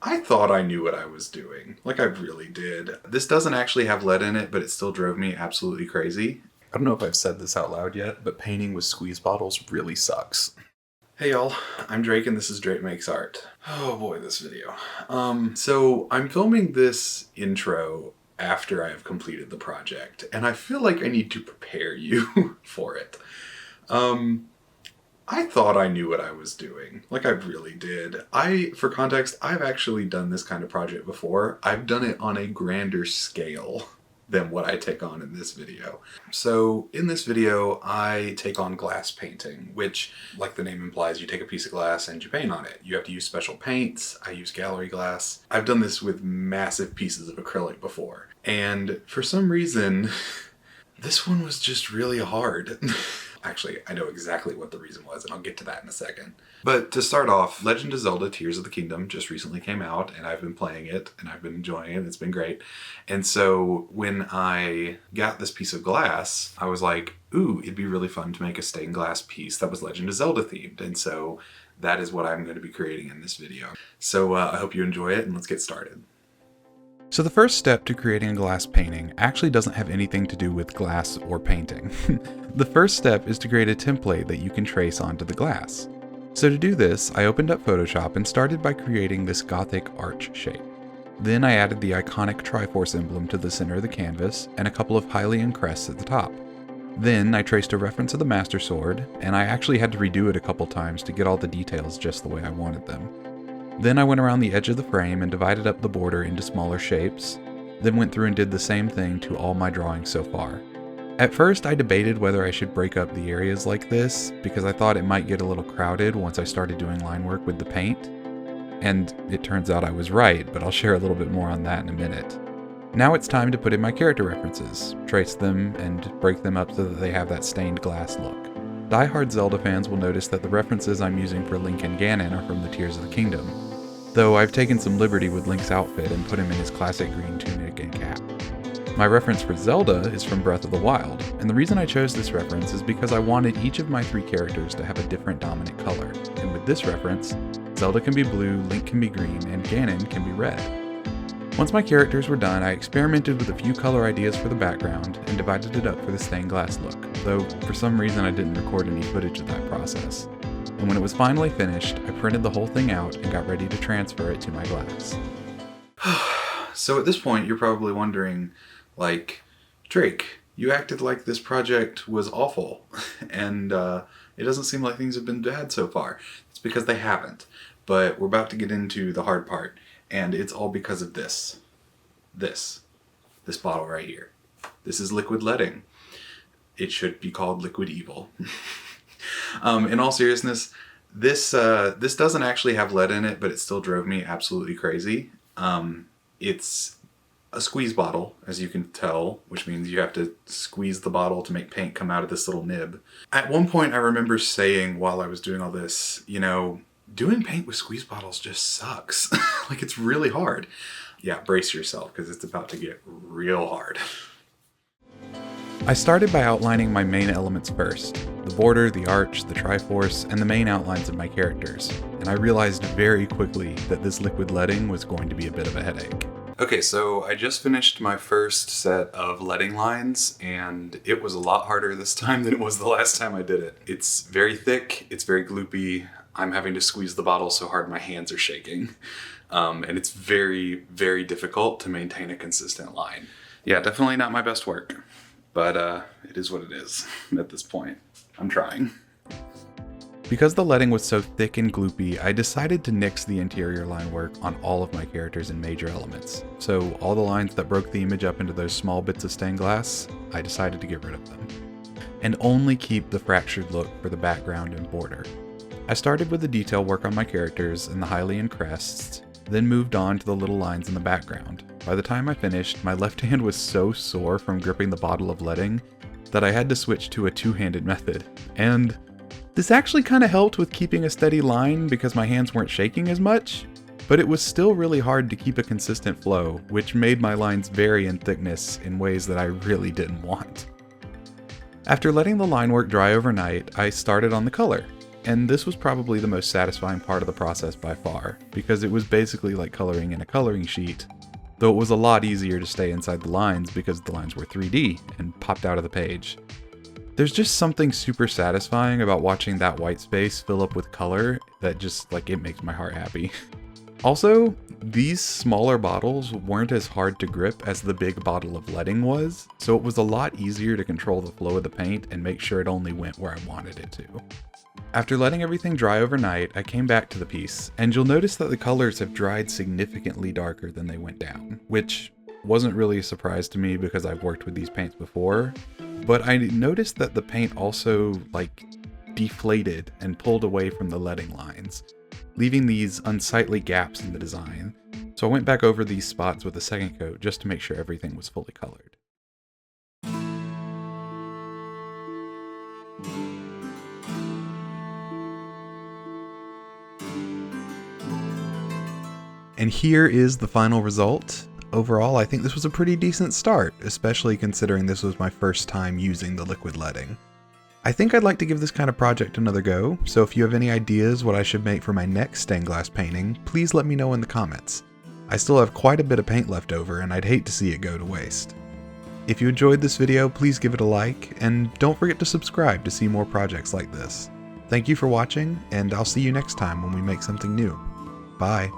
I thought I knew what I was doing. Like, I really did. This doesn't actually have lead in it, but it still drove me absolutely crazy. I don't know if I've said this out loud yet, but painting with squeeze bottles really sucks. Hey y'all, I'm Drake and this is Drake Makes Art. Oh boy, this video. So I'm filming this intro after I have completed the project, and I feel like I need to prepare you for it. I thought I knew what I was doing. Like, I really did. For context, I've actually done this kind of project before. I've done it on a grander scale than what I take on in this video. So in this video, I take on glass painting, which, like the name implies, you take a piece of glass and you paint on it. You have to use special paints. I use gallery glass. I've done this with massive pieces of acrylic before. And for some reason, this one was just really hard. Actually, I know exactly what the reason was, and I'll get to that in a second. But to start off, Legend of Zelda Tears of the Kingdom just recently came out, and I've been playing it, and I've been enjoying it. It's been great. And so when I got this piece of glass, I was like, ooh, it'd be really fun to make a stained glass piece that was Legend of Zelda themed. And so that is what I'm going to be creating in this video. So I hope you enjoy it, and let's get started. So the first step to creating a glass painting actually doesn't have anything to do with glass or painting. The first step is to create a template that you can trace onto the glass. So to do this, I opened up Photoshop and started by creating this Gothic arch shape. Then I added the iconic Triforce emblem to the center of the canvas and a couple of Hylian crests at the top. Then I traced a reference of the Master Sword, and I actually had to redo it a couple times to get all the details just the way I wanted them. Then I went around the edge of the frame and divided up the border into smaller shapes, then went through and did the same thing to all my drawings so far. At first I debated whether I should break up the areas like this, because I thought it might get a little crowded once I started doing line work with the paint. And it turns out I was right, but I'll share a little bit more on that in a minute. Now it's time to put in my character references, trace them, and break them up so that they have that stained glass look. Die-hard Zelda fans will notice that the references I'm using for Link and Ganon are from the Tears of the Kingdom, though I've taken some liberty with Link's outfit and put him in his classic green tunic and cap. My reference for Zelda is from Breath of the Wild, and the reason I chose this reference is because I wanted each of my three characters to have a different dominant color, and with this reference, Zelda can be blue, Link can be green, and Ganon can be red. Once my characters were done, I experimented with a few color ideas for the background and divided it up for the stained glass look, though for some reason I didn't record any footage of that process. And when it was finally finished, I printed the whole thing out and got ready to transfer it to my glass. So at this point, you're probably wondering, like, Drake, you acted like this project was awful, and it doesn't seem like things have been bad so far. It's because they haven't, but we're about to get into the hard part. And it's all because of this bottle right here. This is liquid leading. It should be called liquid evil. In all seriousness, this doesn't actually have lead in it, but it still drove me absolutely crazy. It's a squeeze bottle, as you can tell, which means you have to squeeze the bottle to make paint come out of this little nib. At one point, I remember saying while I was doing all this, you know, doing paint with squeeze bottles just sucks. Like, it's really hard. Yeah, brace yourself, because it's about to get real hard. I started by outlining my main elements first. The border, the arch, the Triforce, and the main outlines of my characters. And I realized very quickly that this liquid leading was going to be a bit of a headache. Okay, so I just finished my first set of leading lines, and it was a lot harder this time than it was the last time I did it. It's very thick, it's very gloopy. I'm having to squeeze the bottle so hard my hands are shaking. And it's very, very difficult to maintain a consistent line. Yeah, definitely not my best work, but it is what it is at this point. I'm trying. Because the leading was so thick and gloopy, I decided to nix the interior line work on all of my characters in major elements. So all the lines that broke the image up into those small bits of stained glass, I decided to get rid of them. And only keep the fractured look for the background and border. I started with the detail work on my characters and the Hylian crests, then moved on to the little lines in the background. By the time I finished, my left hand was so sore from gripping the bottle of leading that I had to switch to a two-handed method. And this actually kind of helped with keeping a steady line because my hands weren't shaking as much, but it was still really hard to keep a consistent flow, which made my lines vary in thickness in ways that I really didn't want. After letting the line work dry overnight, I started on the color. And this was probably the most satisfying part of the process by far, because it was basically like coloring in a coloring sheet, though it was a lot easier to stay inside the lines because the lines were 3D and popped out of the page. There's just something super satisfying about watching that white space fill up with color that just, like, it makes my heart happy. Also, these smaller bottles weren't as hard to grip as the big bottle of leading was, so it was a lot easier to control the flow of the paint and make sure it only went where I wanted it to. After letting everything dry overnight, I came back to the piece, and you'll notice that the colors have dried significantly darker than they went down, which wasn't really a surprise to me because I've worked with these paints before, but I noticed that the paint also, like, deflated and pulled away from the leading lines, leaving these unsightly gaps in the design. So I went back over these spots with a second coat just to make sure everything was fully colored. And here is the final result. Overall, I think this was a pretty decent start, especially considering this was my first time using the liquid leading. I think I'd like to give this kind of project another go, so if you have any ideas what I should make for my next stained glass painting, please let me know in the comments. I still have quite a bit of paint left over and I'd hate to see it go to waste. If you enjoyed this video, please give it a like, and don't forget to subscribe to see more projects like this. Thank you for watching, and I'll see you next time when we make something new. Bye.